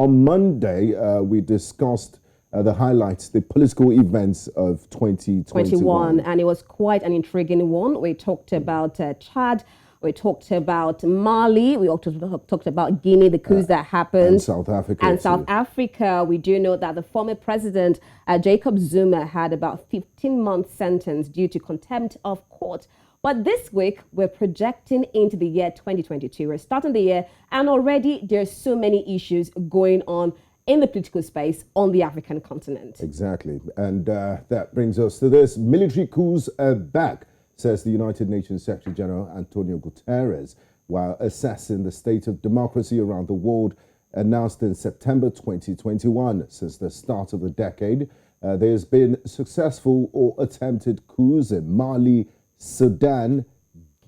on Monday, we discussed the highlights, the political events of 2021. And it was quite an intriguing one. We talked about Chad, we talked about Mali, we also talked about Guinea, the coups that happened. And South Africa. And South Africa, we do know that the former president, Jacob Zuma, had about 15-month sentence due to contempt of court. But this week, we're projecting into the year 2022. We're starting the year, and already there's so many issues going on in the political space on the African continent. Exactly. And that brings us to this. Military coups are back, says the United Nations Secretary General Antonio Guterres, while assessing the state of democracy around the world. Announced in September 2021. Since the start of the decade, there's been successful or attempted coups in Mali, Sudan,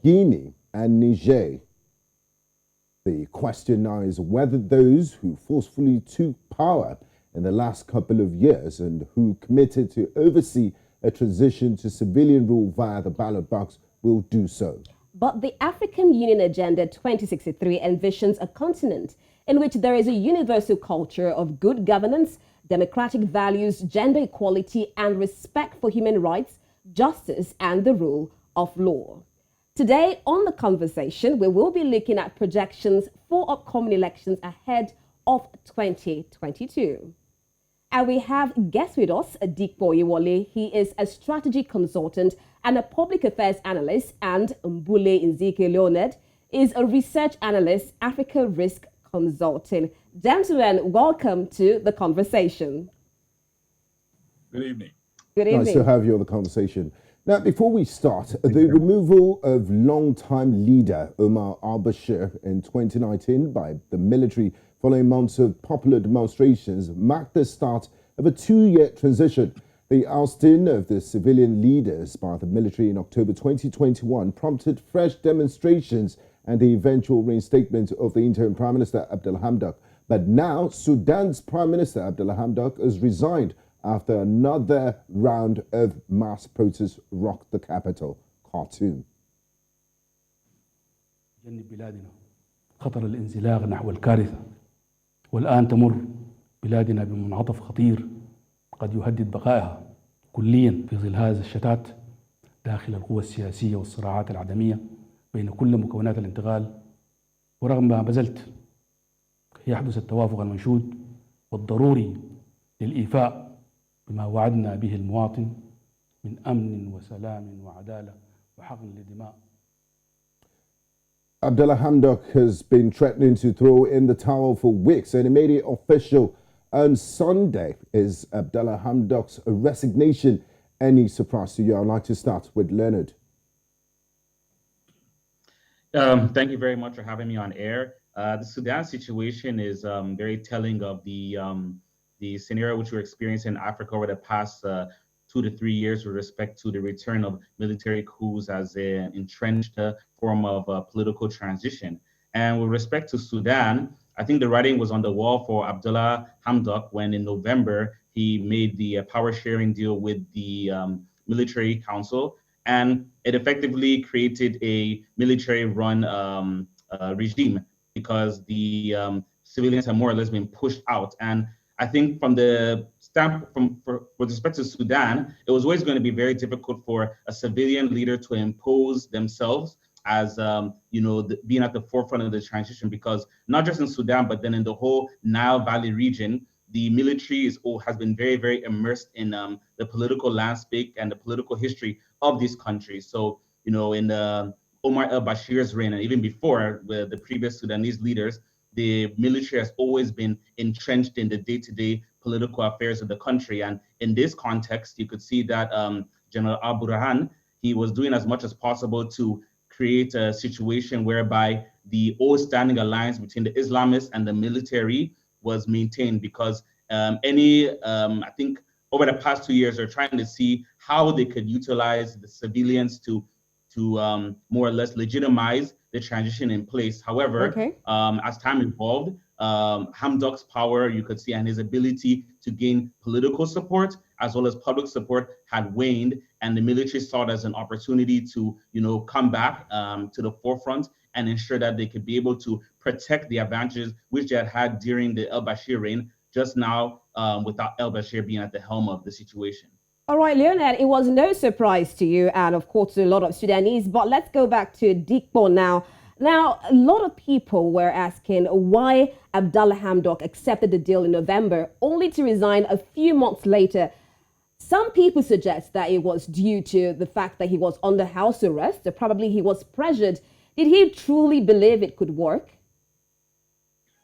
Guinea, and Niger. The question now is whether those who forcefully took power in the last couple of years and who committed to oversee a transition to civilian rule via the ballot box will do so. But the African Union Agenda 2063 envisions a continent in which there is a universal culture of good governance, democratic values, gender equality, and respect for human rights, justice, and the rule of law. Today on The Conversation, we will be looking at projections for upcoming elections ahead of 2022. And we have guests with us, Dipo Oyewole. He is a strategy consultant and a public affairs analyst, and Mbulle Nziege Leonard is a research analyst, Africa Risk Consulting. Gentlemen, welcome to The Conversation. Good evening. Good evening. Nice to have you on The Conversation. Now, before we start, the removal of long-time leader Omar al-Bashir in 2019 by the military following months of popular demonstrations marked the start of a 2-year transition. The ousting of the civilian leaders by the military in October 2021 prompted fresh demonstrations and the eventual reinstatement of the interim Prime Minister Abdullah Hamdok. But now, Sudan's Prime Minister Abdullah Hamdok has resigned after another round of mass protests rocked the capital, Khartoum. جنب بلادنا خطر الانزلاق نحو الكارثة والآن تمر بلادنا بمنعطف خطير قد يهدد بقائها كليا في ظل هذا الشتات داخل القوى السياسية والصراعات العدمية بين كل مكونات الانتقال. ورغم ما بذلت يحدث التوافق المنشود والضروري للإيفاء بما وعدنا به المواطن من أمن وسلام وعدالة وحقن لدماء. Abdullah Hamdok has been threatening to throw in the towel for weeks, and he made it official on Sunday. Is Abdullah Hamdok's resignation any surprise to you? I'd like to start with Leonard. Thank you very much for having me on air. The Sudan situation is very telling of the scenario which we're experiencing in Africa over the past 2 to 3 years with respect to the return of military coups as an entrenched form of political transition. And with respect to Sudan, I think the writing was on the wall for Abdullah Hamdok when in November he made the power sharing deal with the military council, and it effectively created a military-run regime because the civilians have more or less been pushed out. And I think from the with respect to Sudan, it was always going to be very difficult for a civilian leader to impose themselves as being at the forefront of the transition, because not just in Sudan, but then in the whole Nile Valley region, the military has been very, very immersed in the political landscape and the political history of these countries. So, in Omar al-Bashir's reign, and even before with the previous Sudanese leaders, the military has always been entrenched in the day-to-day political affairs of the country. And in this context, you could see that General al-Burhan, he was doing as much as possible to create a situation whereby the old standing alliance between the Islamists and the military was maintained, because I think over the past 2 years, they're trying to see how they could utilize the civilians to more or less legitimize the transition in place. However, as time evolved, Hamdok's power, you could see, and his ability to gain political support as well as public support had waned, and the military saw it as an opportunity to, come back to the forefront and ensure that they could be able to protect the advantages which they had during the al-Bashir reign, just now without al-Bashir being at the helm of the situation. All right, Leonard, it was no surprise to you and, of course, to a lot of Sudanese. But let's go back to Dipo now. Now, a lot of people were asking why Abdallah Hamdok accepted the deal in November, only to resign a few months later. Some people suggest that it was due to the fact that he was under house arrest, or probably he was pressured. Did he truly believe it could work?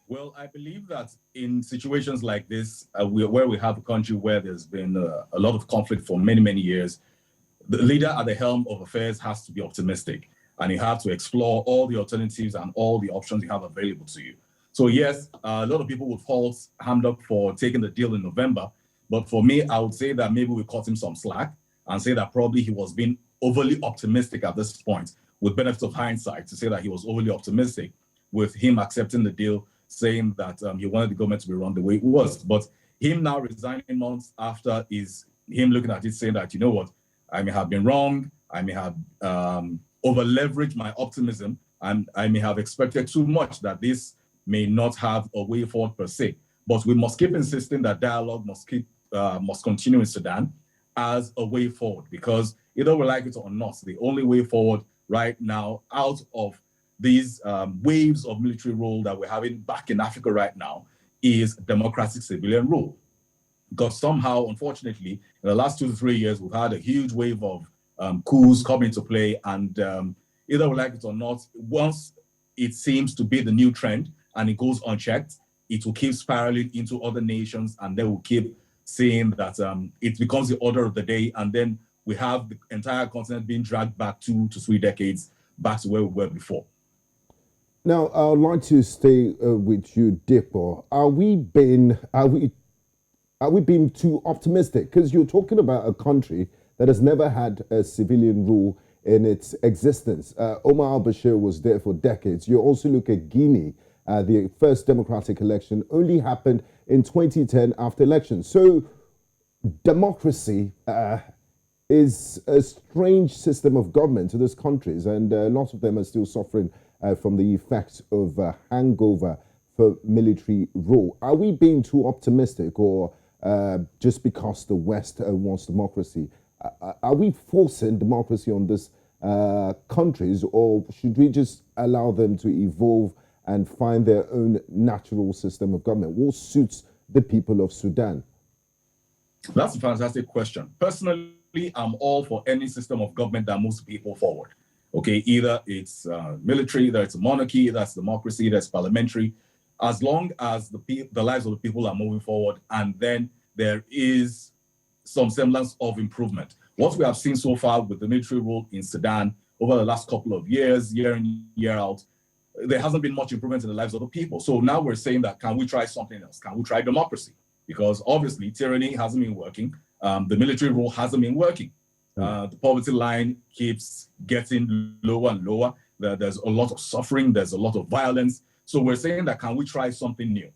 Well, I believe that in situations like this, where we have a country where there's been a lot of conflict for many, many years, the leader at the helm of affairs has to be optimistic, and you have to explore all the alternatives and all the options you have available to you. So yes, a lot of people would fault Hamdok for taking the deal in November, but for me, I would say that maybe we cut him some slack and say that probably he was being overly optimistic at this point, with benefit of hindsight, to say that he was overly optimistic with him accepting the deal, saying that he wanted the government to be run the way it was. But him now resigning months after is him looking at it saying that, you know what, I may have been wrong, I may have over-leveraged my optimism, and I may have expected too much, that this may not have a way forward per se. But we must keep insisting that dialogue must continue in Sudan as a way forward, because either we like it or not, the only way forward right now out of these waves of military rule that we're having back in Africa right now is democratic civilian rule. Because somehow, unfortunately, in the last 2 to 3 years, we've had a huge wave of coups come into play, and either we like it or not, once it seems to be the new trend and it goes unchecked, it will keep spiraling into other nations, and they will keep saying that it becomes the order of the day, and then we have the entire continent being dragged back 2 to 3 decades back to where we were before. Now, I would like to stay with you, Dipo. Are we being too optimistic? Because you're talking about a country that has never had a civilian rule in its existence. Omar al-Bashir was there for decades. You also look at Guinea. The first democratic election only happened in 2010 after elections. So democracy is a strange system of government to these countries, and lots of them are still suffering from the effects of hangover for military rule. Are we being too optimistic, or just because the West wants democracy? Are we forcing democracy on these countries, or should we just allow them to evolve and find their own natural system of government? What suits the people of Sudan? That's a fantastic question. Personally, I'm all for any system of government that moves people forward. Okay, either it's military, either it's a monarchy, either it's democracy, either it's parliamentary, as long as the lives of the people are moving forward, and then there is some semblance of improvement. What we have seen so far with the military rule in Sudan over the last couple of years, year in, year out, there hasn't been much improvement in the lives of the people. So now we're saying that, can we try something else? Can we try democracy? Because obviously tyranny hasn't been working. The military rule hasn't been working. The poverty line keeps getting lower and lower. There's a lot of suffering. There's a lot of violence. So we're saying that, can we try something new?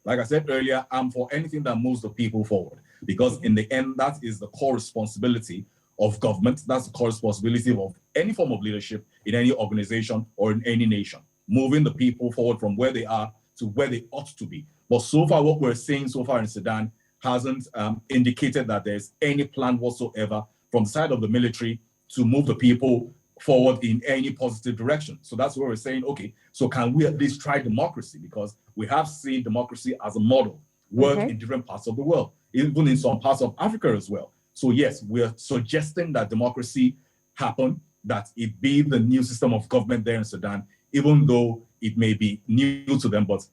Like I said earlier, I'm for anything that moves the people forward, because in the end, that is the core responsibility of government. That's the core responsibility of any form of leadership in any organization or in any nation, moving the people forward from where they are to where they ought to be. But so far, what we're seeing so far in Sudan hasn't indicated that there's any plan whatsoever from the side of the military to move the people forward in any positive direction. So that's where we're saying, okay, so can we at least try democracy? Because we have seen democracy as a model work in different parts of the world, even in some parts of Africa as well. So yes, we're suggesting that democracy happen, that it be the new system of government there in Sudan, even though it may be new to them. But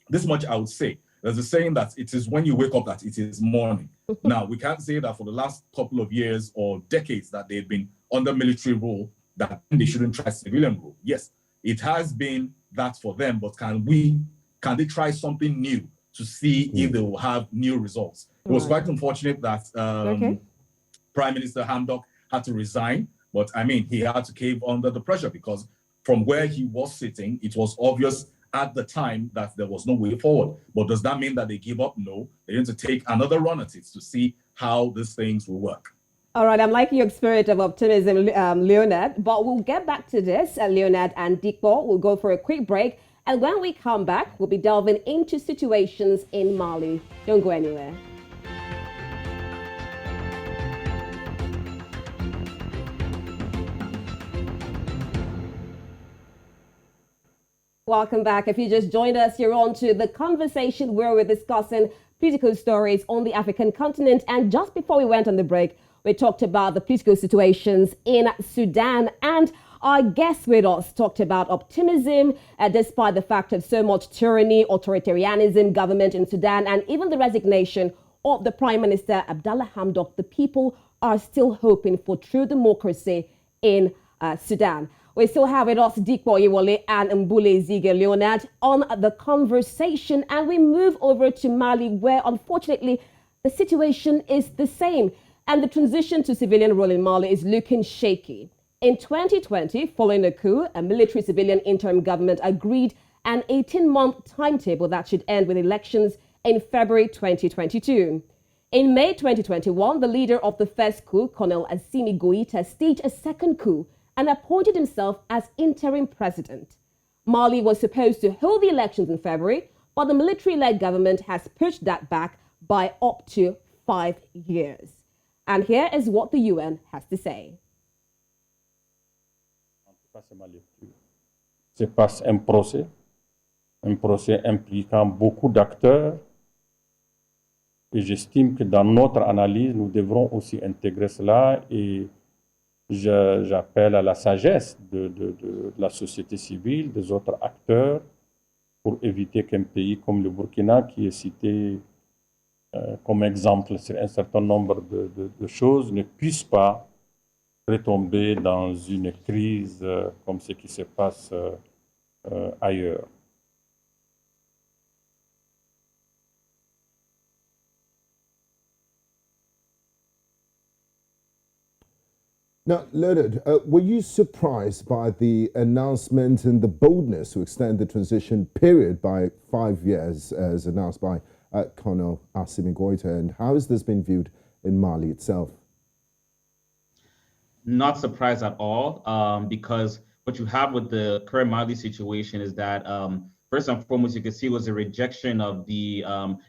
this much I would say, there's a saying that it is when you wake up that it is morning. Now, we can't say that for the last couple of years or decades that they've been under military rule, that they shouldn't try civilian rule. Yes, it has been that for them, but can they try something new to see if they will have new results? It was quite unfortunate that Prime Minister Hamdok had to resign, but I mean, he had to cave under the pressure, because from where he was sitting, it was obvious at the time that there was no way forward. But does that mean that they give up? No, they need to take another run at it to see how these things will work. All right, I'm liking your spirit of optimism, Leonard, but we'll get back to this. Leonard and Dipo will go for a quick break. And when we come back, we'll be delving into situations in Mali. Don't go anywhere. Welcome back. If you just joined us, you're on to the conversation where we're discussing political stories on the African continent. And just before we went on the break, we talked about the political situations in Sudan. And our guest with us talked about optimism, despite the fact of so much tyranny, authoritarianism, government in Sudan, and even the resignation of the Prime Minister Abdallah Hamdok. The people are still hoping for true democracy in Sudan. We still have with us Dipo, Oyewole and Mbulle Nziege Leonard on the conversation, and we move over to Mali, where unfortunately the situation is the same, and the transition to civilian rule in Mali is looking shaky. In 2020, following a coup, a military-civilian interim government agreed an 18-month timetable that should end with elections in February 2022. In May 2021, the leader of the first coup, Colonel Assimi Goïta, staged a second coup and appointed himself as interim president. Mali was supposed to hold the elections in February, but the military-led government has pushed that back by up to 5 years. And here is what the UN has to say. C'est pas un procès impliquant beaucoup d'acteurs, et j'estime que dans notre analyse, nous devrons aussi intégrer cela, et j'appelle à la sagesse de la société civile, des autres acteurs, pour éviter qu'un pays comme le Burkina, qui est cité comme exemple sur un certain nombre de choses, ne puisse pas retomber dans une crise comme ce qui se passe ailleurs. Now, Leonard, were you surprised by the announcement and the boldness to extend the transition period by 5 years, as announced by Colonel Assimi Goïta, and how has this been viewed in Mali itself? Not surprised at all, because what you have with the current Mali situation is that first and foremost, you can see was a rejection of the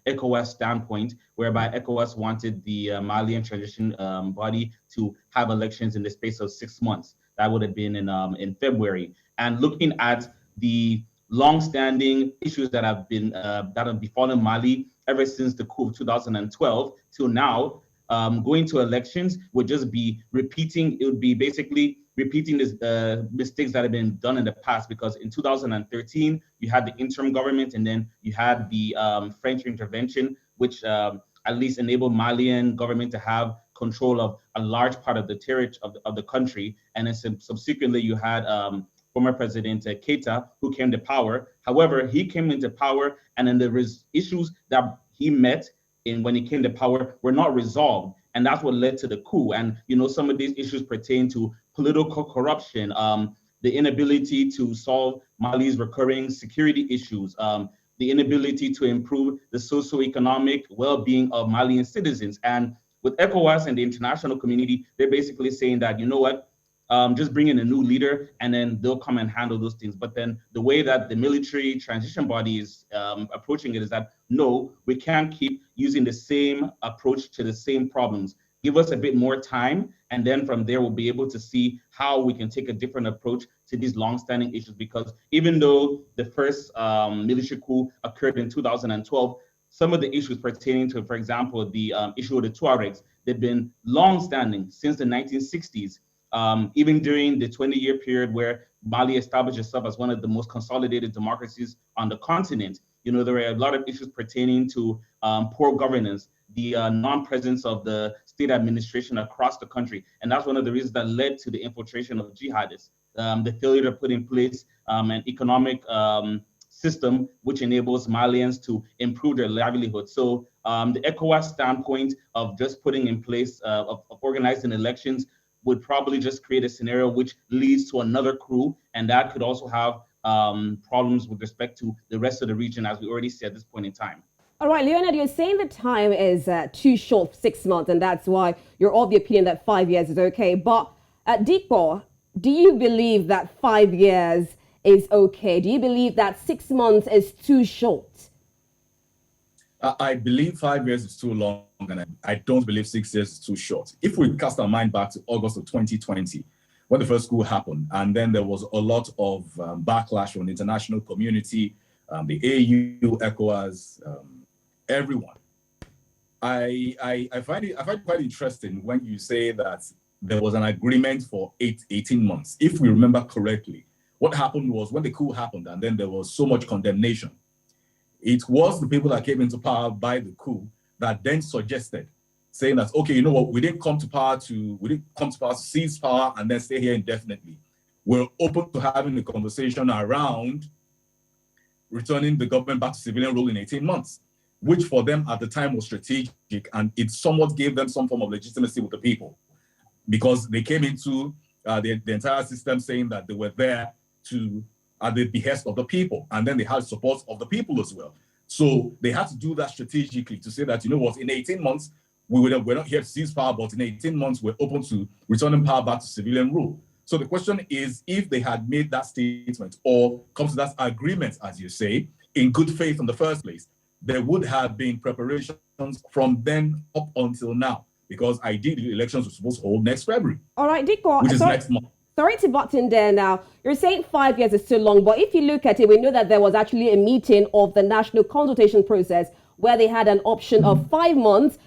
ECOWAS standpoint, whereby ECOWAS wanted the Malian transition body to have elections in the space of 6 months. That would have been in February. And looking at the long-standing issues that have befallen Mali ever since the coup of 2012 till now, going to elections would just be repeating. It would be basically repeating the mistakes that have been done in the past, because in 2013, you had the interim government, and then you had the French intervention, which at least enabled Malian government to have control of a large part of the territory of the country. And then subsequently, you had former President Keita, who came to power. However, he came into power, and then there was issues that he met when he came to power were not resolved. And that's what led to the coup. And, you know, some of these issues pertain to political corruption, the inability to solve Mali's recurring security issues, the inability to improve the socioeconomic well-being of Malian citizens. And with ECOWAS and the international community, they're basically saying that, you know what, just bring in a new leader and then they'll come and handle those things. But then the way that the military transition body is approaching it is that, no, we can't keep using the same approach to the same problems. Give us a bit more time, and then from there we'll be able to see how we can take a different approach to these long-standing issues. Because even though the first military coup occurred in 2012, some of the issues pertaining to, for example, the issue of the Tuaregs, they've been long-standing since the 1960s. Even during the 20-year period where Mali established itself as one of the most consolidated democracies on the continent, you know, there were a lot of issues pertaining to poor governance, the non-presence of the state administration across the country. And that's one of the reasons that led to the infiltration of jihadists, the failure to put in place an economic system which enables Malians to improve their livelihood. So the ECOWAS standpoint of just putting in place, of organizing elections, would probably just create a scenario which leads to another coup, and that could also have problems with respect to the rest of the region, as we already see at this point in time. All right, Leonard, you're saying the time is too short, 6 months, and that's why you're of the opinion that 5 years is okay. But Dipo, do you believe that 5 years is okay? Do you believe that 6 months is too short? I believe 5 years is too long, and I don't believe 6 years is too short. If we cast our mind back to August of 2020, when the first coup happened, and then there was a lot of backlash from the international community, the AU, ECOWAS, everyone. I find it quite interesting when you say that there was an agreement for 18 months. If we remember correctly, what happened was when the coup happened, and then there was so much condemnation, it was the people that came into power by the coup that then suggested, saying that, okay, you know what, we didn't come to power to seize power and then stay here indefinitely. We're open to having a conversation around returning the government back to civilian rule in 18 months, which for them at the time was strategic, and it somewhat gave them some form of legitimacy with the people, because they came into the entire system saying that they were there at the behest of the people, and then they had support of the people as well. So they had to do that strategically to say that, you know what, in 18 months, we're not here to seize power, but in 18 months, we're open to returning power back to civilian rule. So the question is, if they had made that statement or come to that agreement, as you say, in good faith in the first place, there would have been preparations from then up until now, because ideally elections were supposed to hold next February. All right, Dipo, which is next month. Sorry to butt in there now. You're saying 5 years is too long, but if you look at it, we know that there was actually a meeting of the national consultation process where they had an option of 5 months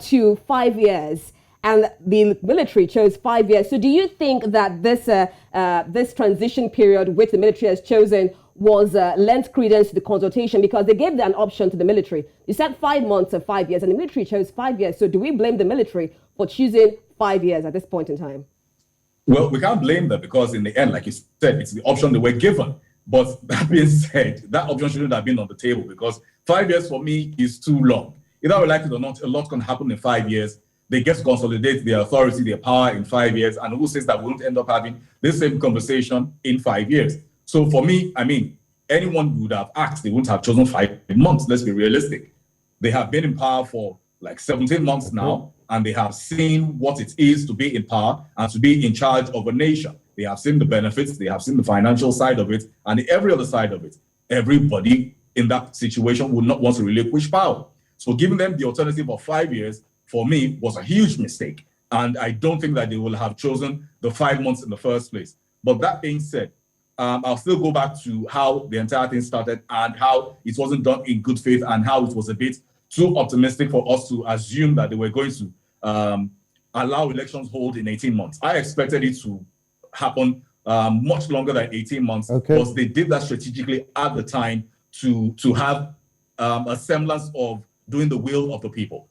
to 5 years, and the military chose 5 years. So do you think that this transition period which the military has chosen was lent credence to the consultation, because they gave an option to the military? You said 5 months or 5 years, and the military chose 5 years. So do we blame the military for choosing 5 years at this point in time? Well, we can't blame them, because in the end, like you said, it's the option they were given. But that being said, that option shouldn't have been on the table, because 5 years for me is too long. Either we like it or not, a lot can happen in 5 years. They get to consolidate their authority, their power in 5 years. And who says that we won't end up having this same conversation in 5 years? So for me, I mean, anyone would have asked, they wouldn't have chosen 5 months. Let's be realistic. They have been in power for like 17 months now, and they have seen what it is to be in power and to be in charge of a nation. They have seen the benefits, they have seen the financial side of it, and every other side of it. Everybody in that situation would not want to relinquish power. So giving them the alternative of 5 years, for me, was a huge mistake. And I don't think that they will have chosen the 5 months in the first place. But that being said, I'll still go back to how the entire thing started and how it wasn't done in good faith, and how it was a bit too optimistic for us to assume that they were going to allow elections hold in 18 months. I expected it to happen much longer than 18 months, because they did that strategically at the time to have a semblance of doing the will of the people.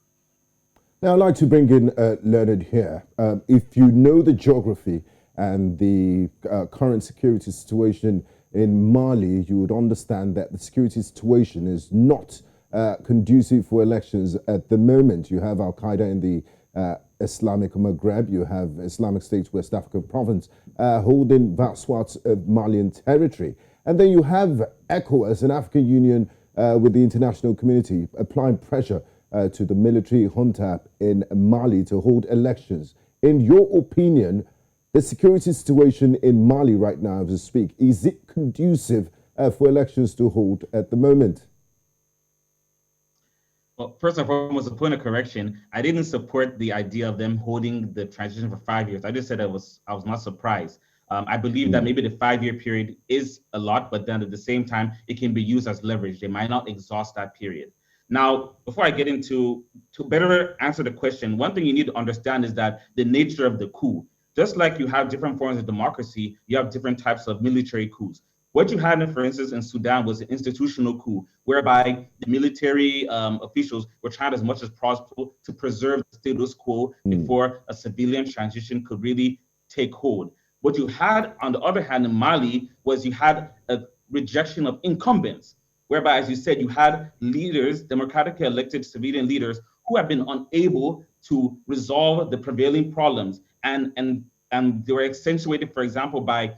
Now, I'd like to bring in Leonard here. If you know the geography and the current security situation in Mali, you would understand that the security situation is not conducive for elections at the moment. You have Al-Qaeda in the Islamic Maghreb, you have Islamic State West African province holding vast swaths of Malian territory. And then you have ECOWAS, an African Union with the international community, applying pressure to the military junta in Mali to hold elections. In your opinion, the security situation in Mali right now, as we speak, is it conducive for elections to hold at the moment? Well, first and foremost, a point of correction. I didn't support the idea of them holding the transition for 5 years. I just said I was not surprised. I believe that maybe the 5 year period is a lot, but then at the same time, it can be used as leverage. They might not exhaust that period. Now, before I get into, to better answer the question, one thing you need to understand is that the nature of the coup, just like you have different forms of democracy, you have different types of military coups. What you had, for instance, in Sudan was an institutional coup, whereby the military officials were trying as much as possible to preserve the status quo before a civilian transition could really take hold. What you had, on the other hand, in Mali, was you had a rejection of incumbents, whereby, as you said, you had leaders, democratically elected civilian leaders, who have been unable to resolve the prevailing problems. And and they were accentuated, for example, by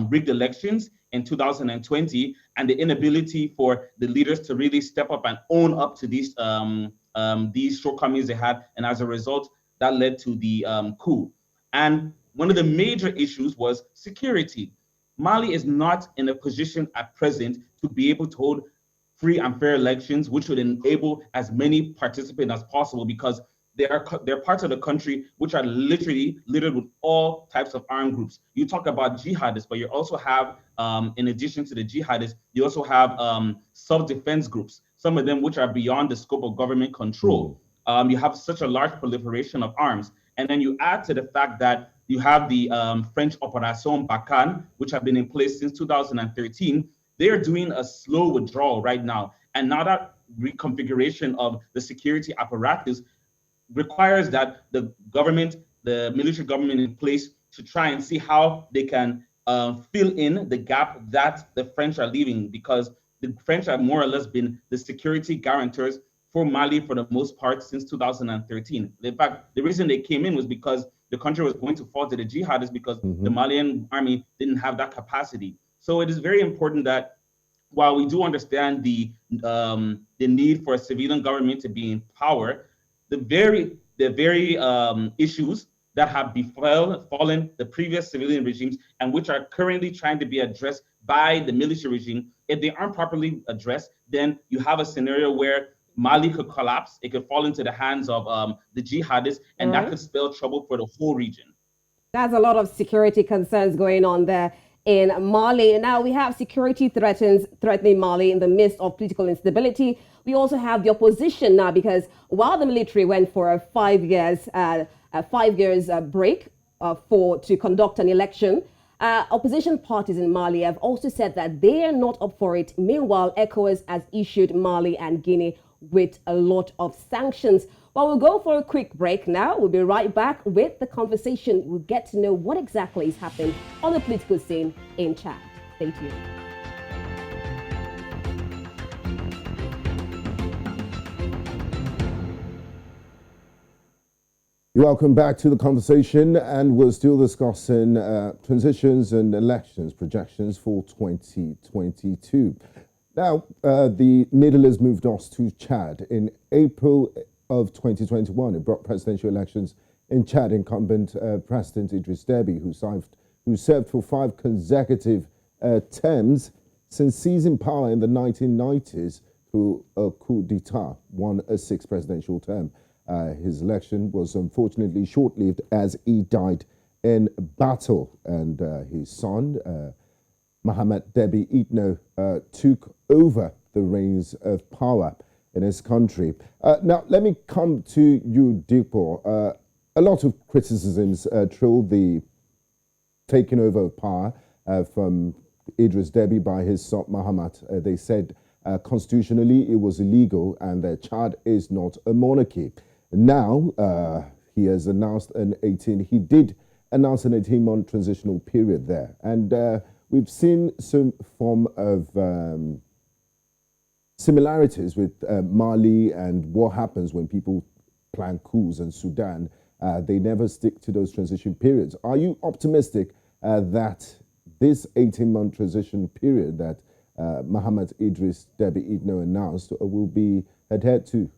rigged elections in 2020, and the inability for the leaders to really step up and own up to these shortcomings they had, and as a result, that led to the coup. And one of the major issues was security. Mali is not in a position at present to be able to hold free and fair elections, which would enable as many participants as possible, because they're parts of the country which are literally littered with all types of armed groups. You talk about jihadists, but you also have, in addition to the jihadists, you also have self-defense groups, some of them which are beyond the scope of government control. You have such a large proliferation of arms. And then you add to the fact that you have the French Opération Barkhane, which have been in place since 2013. They're doing a slow withdrawal right now. And now that reconfiguration of the security apparatus requires that the government, the military government in place, to try and see how they can fill in the gap that the French are leaving, because the French have more or less been the security guarantors for Mali for the most part since 2013. In fact, the reason they came in was because the country was going to fall to the jihadists, because the Malian army didn't have that capacity. So it is very important that while we do understand the need for a civilian government to be in power, the very issues that have befallen the previous civilian regimes and which are currently trying to be addressed by the military regime, if they aren't properly addressed, then you have a scenario where Mali could collapse. It could fall into the hands of the jihadists, and that could spell trouble for the whole region. There's a lot of security concerns going on there in Mali. Now we have security threatening Mali in the midst of political instability. We also have the opposition now, because while the military went for a 5 years break to conduct an election, opposition parties in Mali have also said that they are not up for it. Meanwhile, ECOWAS has issued Mali and Guinea with a lot of sanctions. Well, we'll go for a quick break now. We'll be right back with the conversation. We'll get to know what exactly is happening on the political scene in Chad. Stay tuned. Welcome back to the conversation, and we're still discussing transitions and elections projections for 2022. Now, the needle has moved us to Chad. In April of 2021, it brought presidential elections in Chad. Incumbent President Idriss Deby, who served for 5 consecutive terms since seizing power in the 1990s through a coup d'etat, won a 6th presidential term. His election was unfortunately short-lived as he died in battle, and his son, Mohamed Deby Itno, took over the reins of power in his country. Now, let me come to you, Dipo. A lot of criticisms trailed the taking over of power from Idriss Deby by his son, Mohamed. They said constitutionally it was illegal and that Chad is not a monarchy. Now, he has announced he did announce an 18-month transitional period there. And we've seen some form of similarities with Mali and what happens when people plan coups in Sudan. They never stick to those transition periods. Are you optimistic that this 18-month transition period that Mohamed Idriss Deby Itno announced will be adhered to?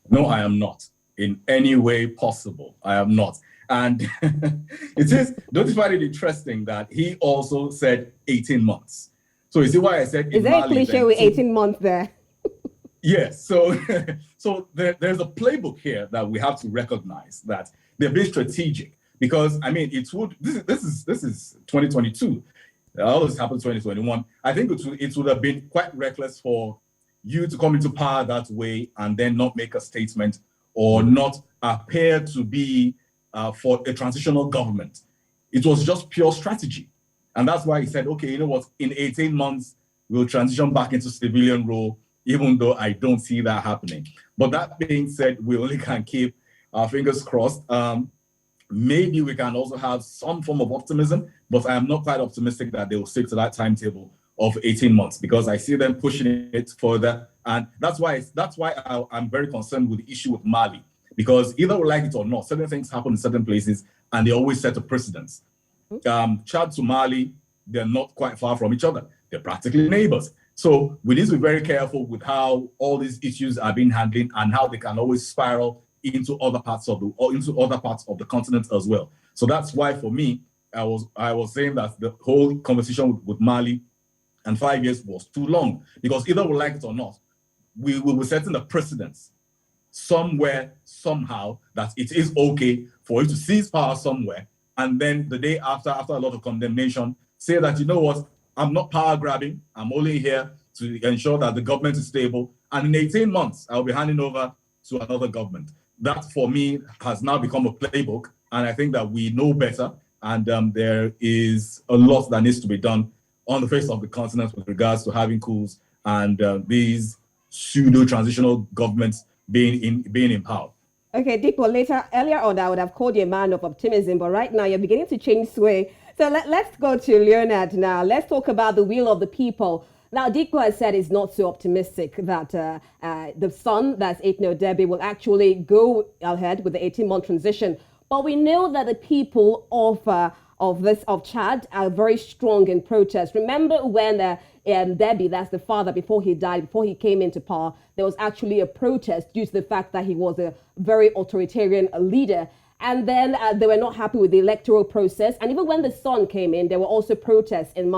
No, I am not. In any way possible, I am not. And don't you find it interesting that he also said 18 months? So you see why I said... Is there a cliche with 18 months there? Yes. So there's a playbook here that we have to recognize, that they're being strategic. Because, I mean, this is 2022. All this happened in 2021. I think it would have been quite reckless for you to come into power that way and then not make a statement or not appear to be for a transitional government. It was just pure strategy. And that's why he said, okay, you know what, in 18 months, we'll transition back into civilian role, even though I don't see that happening. But that being said, we only can keep our fingers crossed. Maybe we can also have some form of optimism, but I am not quite optimistic that they will stick to that timetable of 18 months, because I see them pushing it further. And that's why I'm very concerned with the issue with Mali, because either we like it or not, certain things happen in certain places and they always set a precedence. Chad to Mali, they're not quite far from each other. They're practically neighbors. So we need to be very careful with how all these issues are being handled and how they can always spiral into other parts of the continent as well. So that's why, for me, I was saying that the whole conversation with Mali and 5 years was too long, because either we like it or not, we will be setting a precedence somewhere, somehow, that it is okay for you to seize power somewhere, and then the day after a lot of condemnation, say that, you know what, I'm not power grabbing, I'm only here to ensure that the government is stable, and in 18 months, I'll be handing over to another government. That, for me, has now become a playbook, and I think that we know better, and there is a lot that needs to be done on the face of the continent with regards to having coups and these pseudo-transitional governments being in power. Okay, Dipo, earlier on, I would have called you a man of optimism, but right now you're beginning to change sway. So let's go to Leonard now. Let's talk about the will of the people. Now, Dipo has said he's not so optimistic that the son, that's Ethno Derby, will actually go ahead with the 18-month transition. But we know that the people of Chad are very strong in protest. Remember when Derby, that's the father, before he died, before he came into power, there was actually a protest due to the fact that he was a very authoritarian leader. And then they were not happy with the electoral process. And even when the son came in, there were also protests in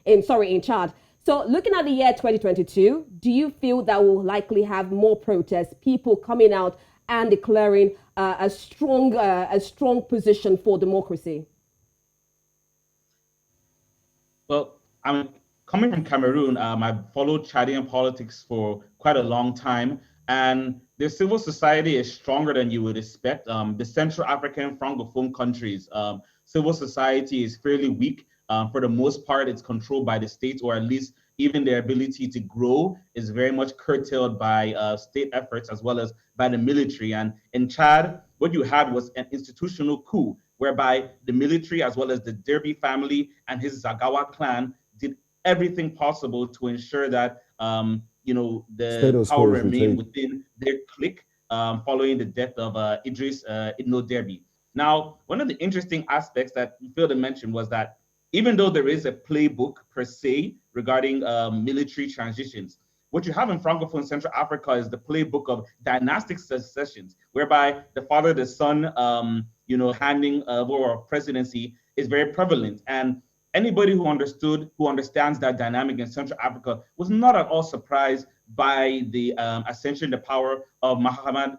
in Chad. So looking at the year 2022, do you feel that we'll likely have more protests, people coming out and declaring a strong position for democracy? Well, I'm coming from Cameroon. I've followed Chadian politics for quite a long time, and their civil society is stronger than you would expect. The Central African Francophone countries, civil society is fairly weak. For the most part, it's controlled by the state, or at least even their ability to grow is very much curtailed by state efforts as well as by the military. And in Chad, what you had was an institutional coup, whereby the military as well as the Derby family and his Zagawa clan did everything possible to ensure that the power remained within their clique following the death of Idris Ethno Derby. Now, one of the interesting aspects that you failed to mention was that even though there is a playbook per se regarding military transitions, what you have in Francophone Central Africa is the playbook of dynastic successions, whereby the father, the son, handing over presidency is very prevalent. And anybody who understands that dynamic in Central Africa was not at all surprised by the ascension to power of Muhammad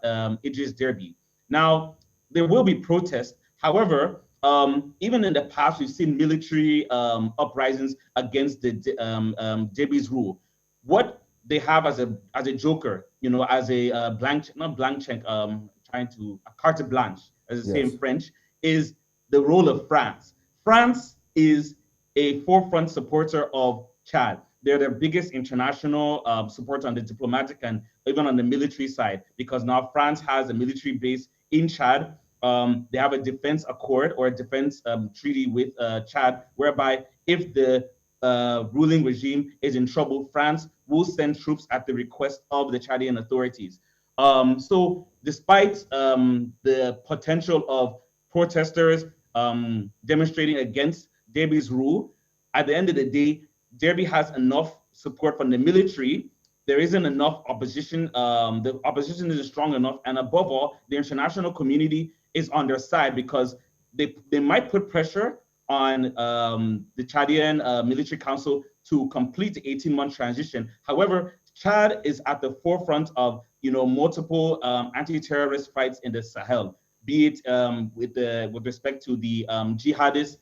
Idris Derby. Now, there will be protests. However, even in the past, we've seen military uprisings against the Derby's rule. What they have as a joker, as a carte blanche, as they say in French, is the role of France. France is a forefront supporter of Chad. They're the biggest international supporter on the diplomatic and even on the military side, because now France has a military base in Chad. They have a defense accord or a defense treaty with Chad, whereby if the ruling regime is in trouble, France will send troops at the request of the Chadian authorities. So despite the potential of protesters demonstrating against Derby's rule, at the end of the day, Derby has enough support from the military. There isn't enough opposition. The opposition isn't strong enough. And above all, the international community is on their side, because they might put pressure on the Chadian military council to complete the 18-month transition. However, Chad is at the forefront of multiple anti-terrorist fights in the Sahel, be it with respect to the jihadists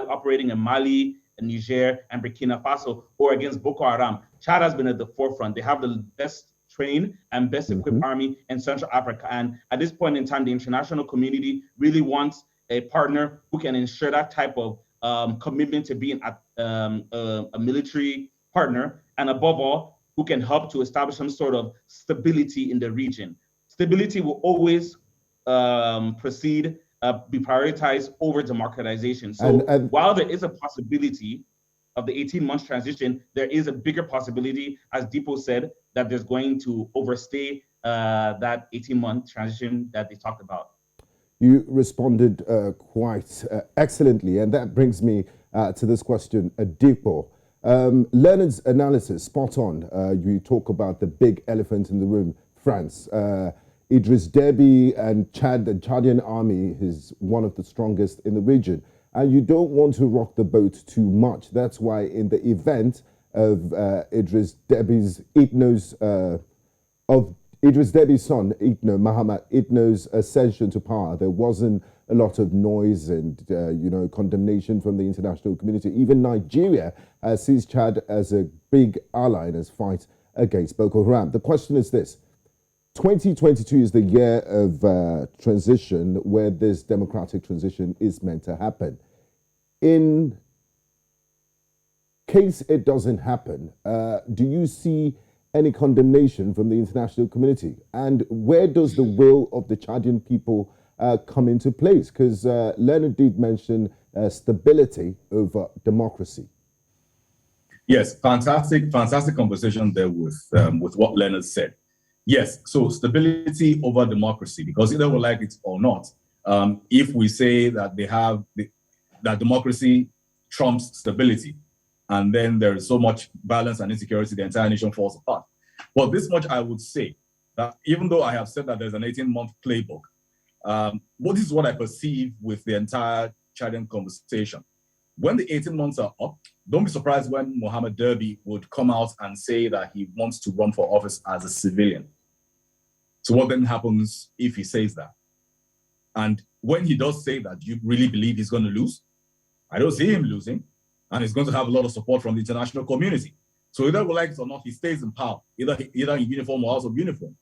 operating in Mali, in Niger, and Burkina Faso, or against Boko Haram. Chad has been at the forefront. They have the best trained and best equipped army in Central Africa. And at this point in time, the international community really wants a partner who can ensure that type of commitment to being a military partner, and above all, who can help to establish some sort of stability in the region. Stability will always be prioritized over democratization. So while there is a possibility of the 18-month transition, there is a bigger possibility, as Dipo said, that there's going to overstay that 18-month transition that they talked about. You responded quite excellently, and that brings me to this question, Dipo. Leonard's analysis, spot on. You talk about the big elephant in the room, France. Idriss Deby and the Chadian army is one of the strongest in the region. And you don't want to rock the boat too much. That's why in the event of Idriss Deby's son, Mohamed Itno's ascension to power, there wasn't a lot of noise and condemnation from the international community. Even Nigeria sees Chad as a big ally in its fight against Boko Haram. The question is this: 2022 is the year of transition where this democratic transition is meant to happen. In case it doesn't happen, do you see any condemnation from the international community? And where does the will of the Chadian people come into place? Because Leonard did mention stability over democracy. Yes, fantastic conversation there with what Leonard said. Yes, so stability over democracy, because either we like it or not, if we say that that democracy trumps stability, and then there is so much violence and insecurity, the entire nation falls apart. But this much I would say, that even though I have said that there's an 18-month playbook, this is what I perceive with the entire Chadian conversation. When the 18 months are up, don't be surprised when Mohamed Deby would come out and say that he wants to run for office as a civilian. So what then happens if he says that? And when he does say that, do you really believe he's going to lose? I don't see him losing, and he's going to have a lot of support from the international community. So either we like it or not, he stays in power, either in uniform or out of uniform.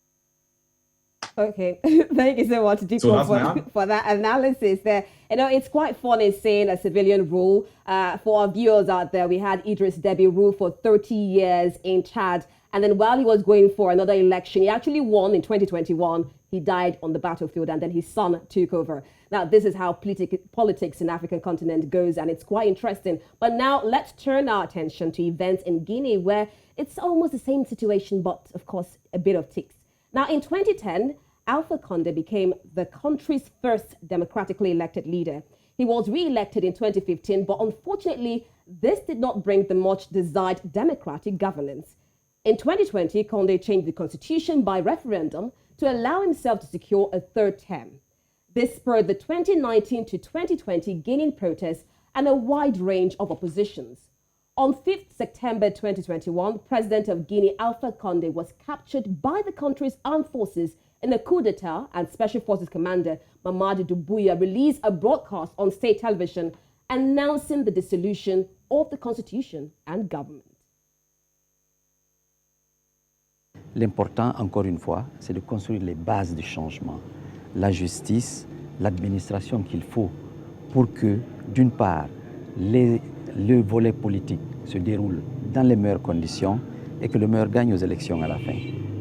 Okay, thank you so much, Dipo, for that analysis there. It's quite funny seeing a civilian rule. For our viewers out there, we had Idriss Deby rule for 30 years in Chad. And then while he was going for another election, he actually won in 2021. He died on the battlefield, and then his son took over. Now, this is how politics in the African continent goes, and it's quite interesting. But now let's turn our attention to events in Guinea, where it's almost the same situation, but of course, a bit of ticks. Now, in 2010, Alpha Condé became the country's first democratically elected leader. He was re-elected in 2015, but unfortunately, this did not bring the much desired democratic governance. In 2020, Condé changed the constitution by referendum to allow himself to secure a third term. This spurred the 2019 to 2020 Guinean protests and a wide range of oppositions. On 5th September 2021, President of Guinea Alpha Condé was captured by the country's armed forces in a coup d'etat, and Special Forces Commander Mamadou Doumbouya released a broadcast on state television announcing the dissolution of the constitution and government. L'important, encore une fois, c'est de construire les bases du changement, la justice, l'administration qu'il faut pour que, d'une part, le volet politique se déroule dans les meilleures conditions et que le meilleur gagne aux élections à la fin.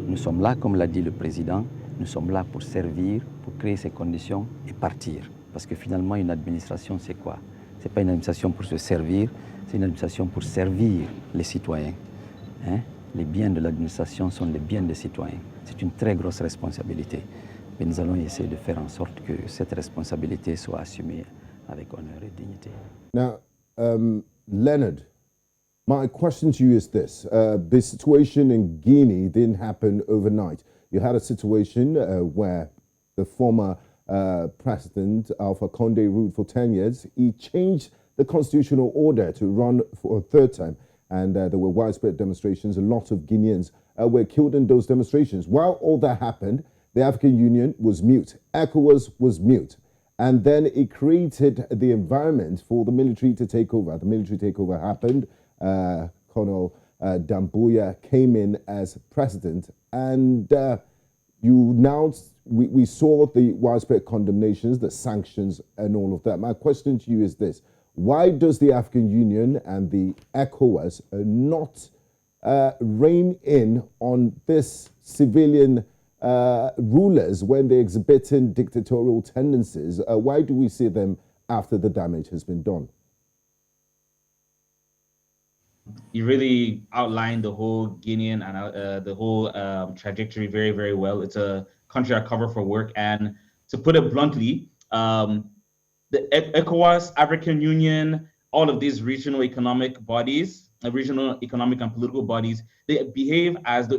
Nous sommes là, comme l'a dit le président, nous sommes là pour servir, pour créer ces conditions et partir. Parce que finalement, une administration, c'est quoi? Ce n'est pas une administration pour se servir, c'est une administration pour servir les citoyens. Hein? Les biens de l'administration sont les biens des citoyens. C'est une très grosse responsabilité. Mais nous allons essayer de faire en sorte que cette responsabilité soit assumée avec honneur et dignité. Now, Leonard, my question to you is this. The situation in Guinea didn't happen overnight. You had a situation where the former president, Alpha Condé, ruled for 10 years. He changed the constitutional order to run for a third time. And there were widespread demonstrations. A lot of Guineans were killed in those demonstrations. While all that happened, the African Union was mute. ECOWAS was mute. And then it created the environment for the military to take over. The military takeover happened. Colonel Doumbouya came in as president. And we saw the widespread condemnations, the sanctions, and all of that. My question to you is this. Why does the African Union and the ECOWAS not rein in on this civilian rulers when they're exhibiting dictatorial tendencies? Why do we see them after the damage has been done? you really outlined the whole Guinean and the whole trajectory very, very well. It's a country I cover for work, and to put it bluntly, the ECOWAS, African Union, all of these regional economic bodies, regional economic and political bodies, they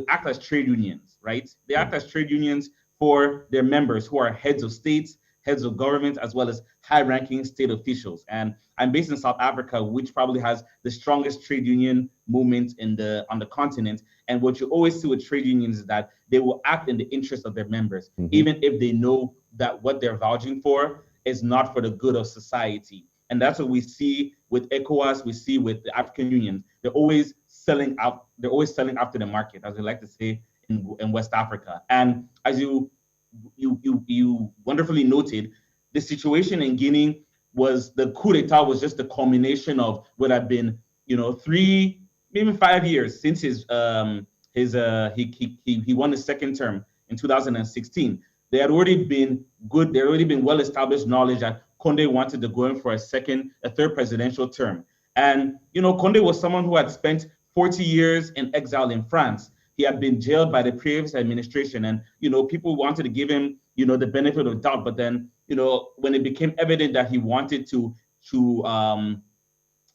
act as trade unions, right? They act as trade unions for their members who are heads of states, heads of government, as well as high-ranking state officials. And I'm based in South Africa, which probably has the strongest trade union movement on the continent. And what you always see with trade unions is that they will act in the interest of their members, even if they know that what they're vouching for is not for the good of society. And that's what we see with ECOWAS, we see with the African Union. They're always selling out, they're always selling after the market, as we like to say in West Africa. And as you wonderfully noted, the situation in Guinea was, the coup d'etat was just the culmination of what had been, 3, maybe 5 years since he won his second term in 2016. There had already been well-established knowledge that Condé wanted to go in for a third presidential term. And, Condé was someone who had spent 40 years in exile in France. He had been jailed by the previous administration, and, people wanted to give him, the benefit of doubt. But then, when it became evident that he wanted to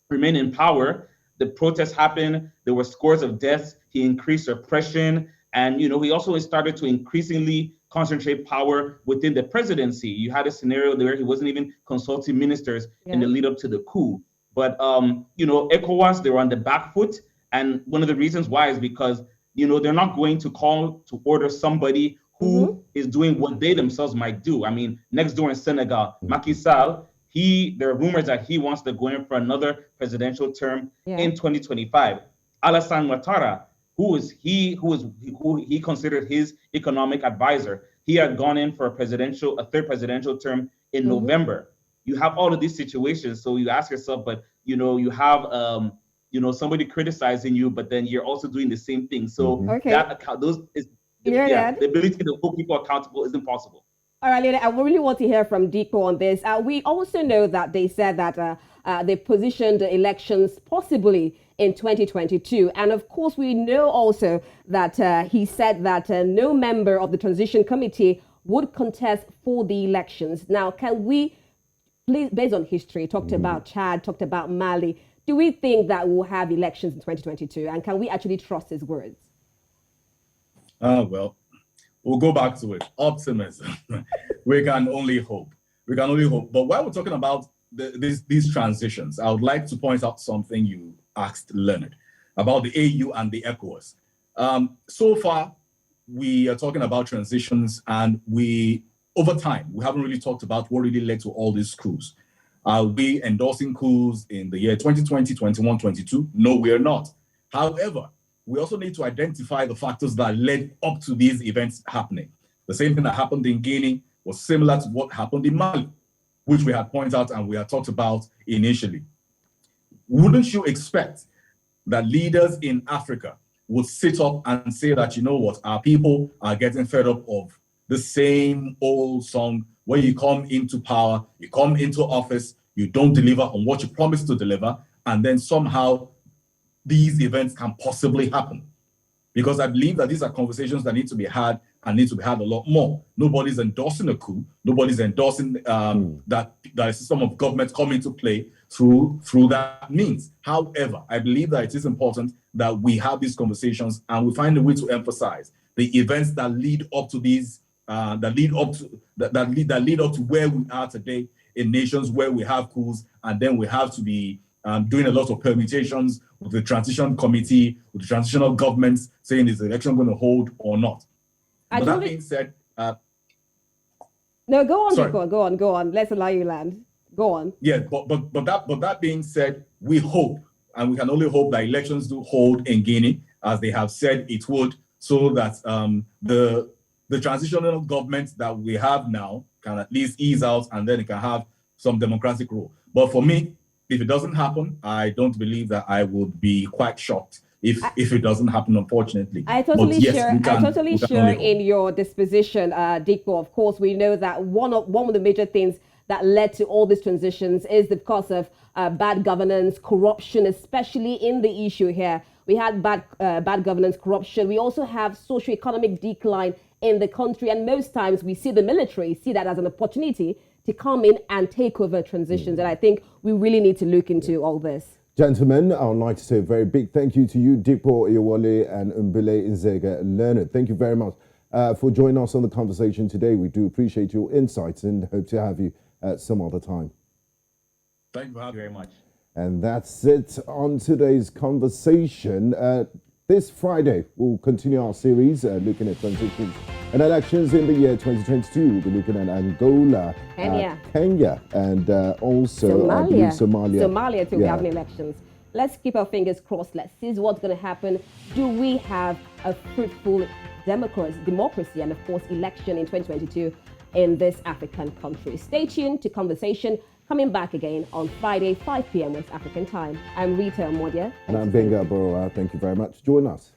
remain in power, the protests happened. There were scores of deaths. He increased repression. And, he also started to increasingly concentrate power within the presidency. You had a scenario where he wasn't even consulting ministers in the lead up to the coup. But, ECOWAS, they were on the back foot. And one of the reasons why is because, they're not going to call to order somebody who is doing what they themselves might do. I mean, next door in Senegal, Macky Sall, there are rumors that he wants to go in for another presidential term in 2025. Alassane Ouattara, who he considered his economic advisor, he had gone in for a third presidential term in November. You have all of these situations, so you ask yourself, but you have somebody criticizing you, but then you're also doing the same thing. So the ability to hold people accountable is impossible. All right, Leonard, I really want to hear from Dipo on this. We also know that they said that they positioned the elections possibly in 2022. And of course, we know also that he said that no member of the transition committee would contest for the elections. Now, can we, please, based on history, talked about Chad, talked about Mali, do we think that we'll have elections in 2022? And can we actually trust his words? Well, we'll go back to it. Optimism. We can only hope. But while we're talking about these transitions, I would like to point out something you asked Leonard about the AU and the ECOWAS. So far, we are talking about transitions, and over time, we haven't really talked about what really led to all these coups. Are we endorsing coups in the year 2020, 21, 22? No, we are not. However, we also need to identify the factors that led up to these events happening. The same thing that happened in Guinea was similar to what happened in Mali, which we had pointed out and we had talked about initially. Wouldn't you expect that leaders in Africa would sit up and say that, our people are getting fed up of the same old song where you come into power, you come into office, you don't deliver on what you promised to deliver, and then somehow these events can possibly happen? Because I believe that these are conversations that need to be had and need to be had a lot more. Nobody's endorsing a coup. Nobody's endorsing that a system of government come into play through that means. However, I believe that it is important that we have these conversations and we find a way to emphasize the events that lead up to these, that lead up to where we are today in nations where we have coups, and then we have to be doing a lot of permutations with the transition committee, with the transitional governments, saying is the election going to hold or not. But that being said, no, go on, go on. Let's allow you land. Go on. Yeah, but that being said, we hope, and we can only hope that elections do hold in Guinea, as they have said it would, so that the transitional government that we have now can at least ease out, and then it can have some democratic rule. But for me, if it doesn't happen, I don't believe that I would be quite shocked if it doesn't happen, unfortunately. I totally share in your disposition, Dipo. Of course, we know that one of the major things that led to all these transitions is because of bad governance, corruption, especially in the issue here. We had bad governance, corruption. We also have socio-economic decline in the country. And most times we see the military see that as an opportunity to come in and take over transitions. And I think we really need to look into all this. Gentlemen, I would like to say a very big thank you to you, Dipo, Oyewole, and Mbulle, Nziege, and Leonard. Thank you very much for joining us on the conversation today. We do appreciate your insights and hope to have you at some other time. Thank you very much. And that's it on today's conversation. This Friday, we'll continue our series looking at transitions and elections in the year 2022. We'll be looking at Angola, Kenya, and also Somalia to having elections. Let's keep our fingers crossed. Let's see what's going to happen. Do we have a fruitful democracy and, of course, election in 2022 in this African country? Stay tuned to Conversation, coming back again on Friday, 5 p.m. West African time. I'm Rita Modia. And I'm Benga Borowa. Thank you very much. Join us.